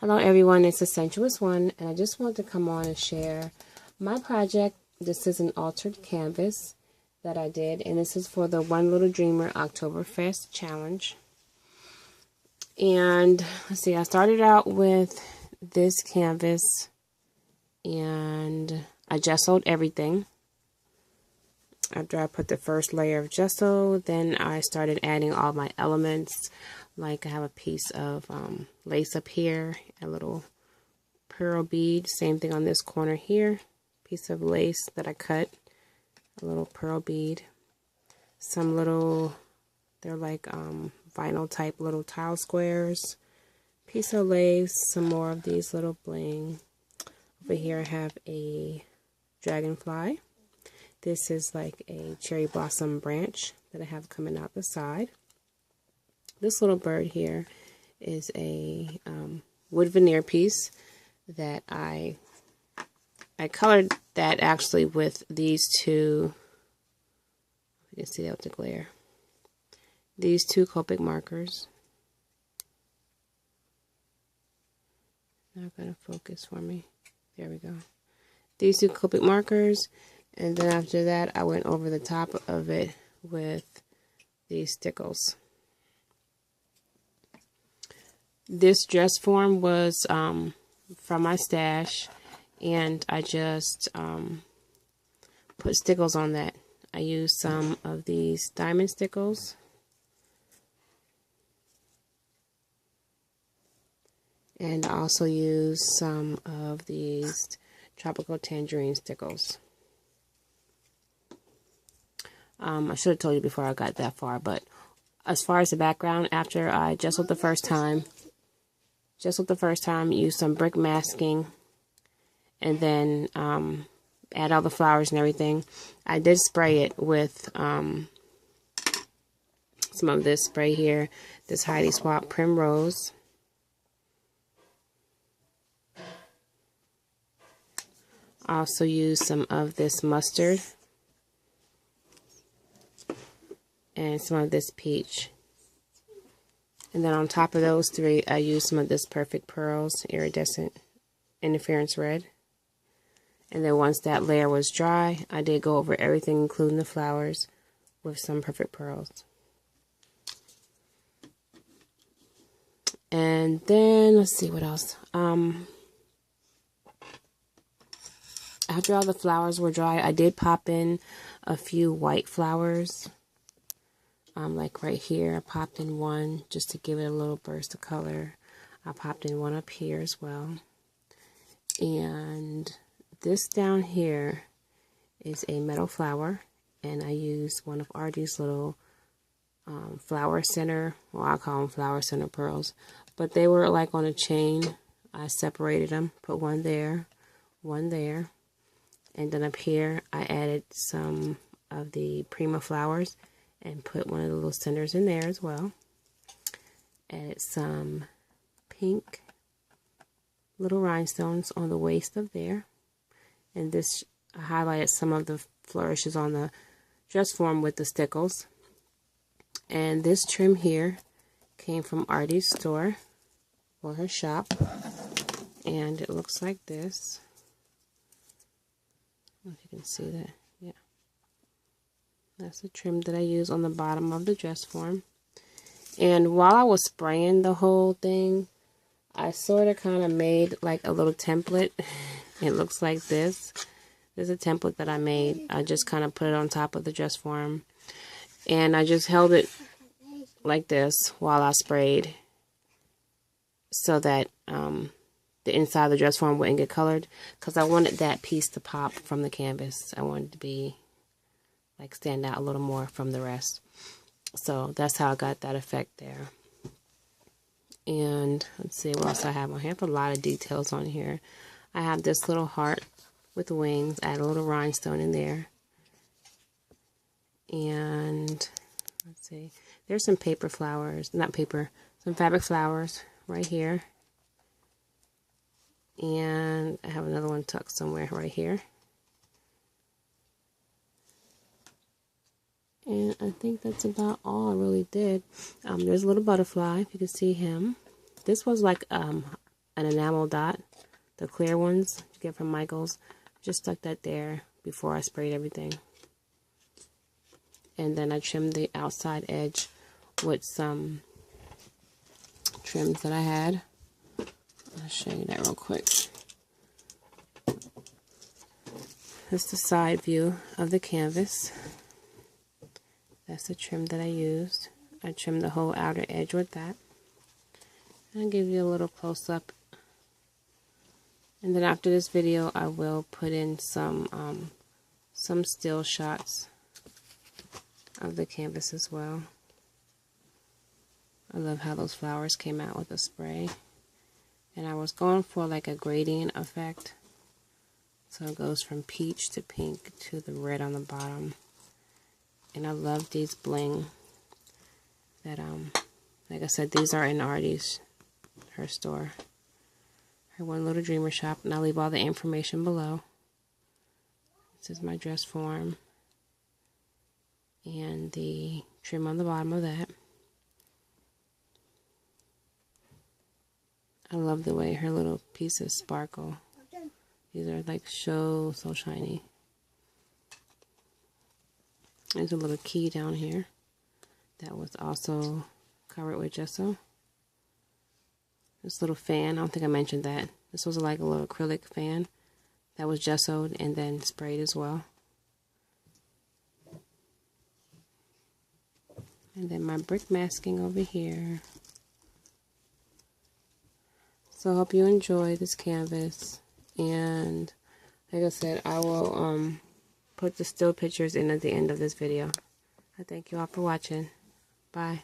Hello everyone, it's the Sensuous One, and I just want to come on and share my project. This is an altered canvas that I did, and this is for the One Little Dreamer Oktoberfest challenge. And let's see, I started out with this canvas and I gessoed everything. After I put the first layer of gesso, then I started adding all my elements. Like I have a piece of lace up here, a little pearl bead, same thing on this corner here, piece of lace that I cut, a little pearl bead, some little, they're like vinyl type little tile squares, piece of lace, some more of these little bling. Over here I have a dragonfly. This is like a cherry blossom branch that I have coming out the side. This little bird here is a wood veneer piece that I colored that actually with these two, you can see that with the glare, these two Copic markers. Not going to focus for me. There we go. These two Copic markers. And then after that, I went over the top of it with these stickles. This dress form was from my stash, and I just put stickles on that. I used some of these diamond stickles. And I also used some of these tropical tangerine stickles. I should have told you before I got that far, but as far as the background, after I gessoed the first time, used some brick masking, and then add all the flowers and everything. I did spray it with some of this spray here, this Heidi Swapp Primrose. I also used some of this mustard and some of this peach. And then on top of those three, I used some of this Perfect Pearls Iridescent Interference Red. And then once that layer was dry, I did go over everything, including the flowers, with some Perfect Pearls. And then, let's see what else. After all the flowers were dry, I did pop in a few white flowers. Like right here, I popped in one just to give it a little burst of color. I popped in one up here as well. And this down here is a metal flower, and I used one of Aarti's little flower center, well, I call them flower center pearls, but they were like on a chain. I separated them, put one there, and then up here I added some of the Prima flowers and put one of the little centers in there as well. Added some pink little rhinestones on the waist of there. And this, I highlighted some of the flourishes on the dress form with the stickles. And this trim here came from Aarti's store, or her shop. And it looks like this. I don't know if you can see that. Yeah. That's the trim that I use on the bottom of the dress form. And while I was spraying the whole thing, I sort of kind of made like a little template. It looks like this. There's a template that I made. I just kind of put it on top of the dress form. And I just held it like this while I sprayed, so that the inside of the dress form wouldn't get colored. Because I wanted that piece to pop from the canvas. I wanted it to be like stand out a little more from the rest. So that's how I got that effect there. And let's see what else I have on here. I have a lot of details on here. I have this little heart with wings. I add a little rhinestone in there. And let's see, there's some paper flowers, not paper, some fabric flowers right here. And I have another one tucked somewhere right here. And I think that's about all I really did. There's a little butterfly, if you can see him. This was like a an enamel dot, the clear ones you get from Michael's. Just stuck that there before I sprayed everything. And then I trimmed the outside edge with some trims that I had. I'll show you that real quick. This is the side view of the canvas. That's the trim that I used. I trimmed the whole outer edge with that. I'll give you a little close-up. And then after this video, I will put in some still shots of the canvas as well. I love how those flowers came out with the spray. And I was going for like a gradient effect. So it goes from peach to pink to the red on the bottom. And I love these bling that, like I said, these are in Aarti's, her store. Her One Little Dreamer shop. And I'll leave all the information below. This is my dress form. And the trim on the bottom of that. I love the way her little pieces sparkle. These are like so shiny. There's a little key down here that was also covered with gesso. This little fan, I don't think I mentioned that. This was like a little acrylic fan that was gessoed and then sprayed as well. And then my brick masking over here. So I hope you enjoy this canvas. And like I said, I will put the still pictures in at the end of this video. I thank you all for watching. Bye.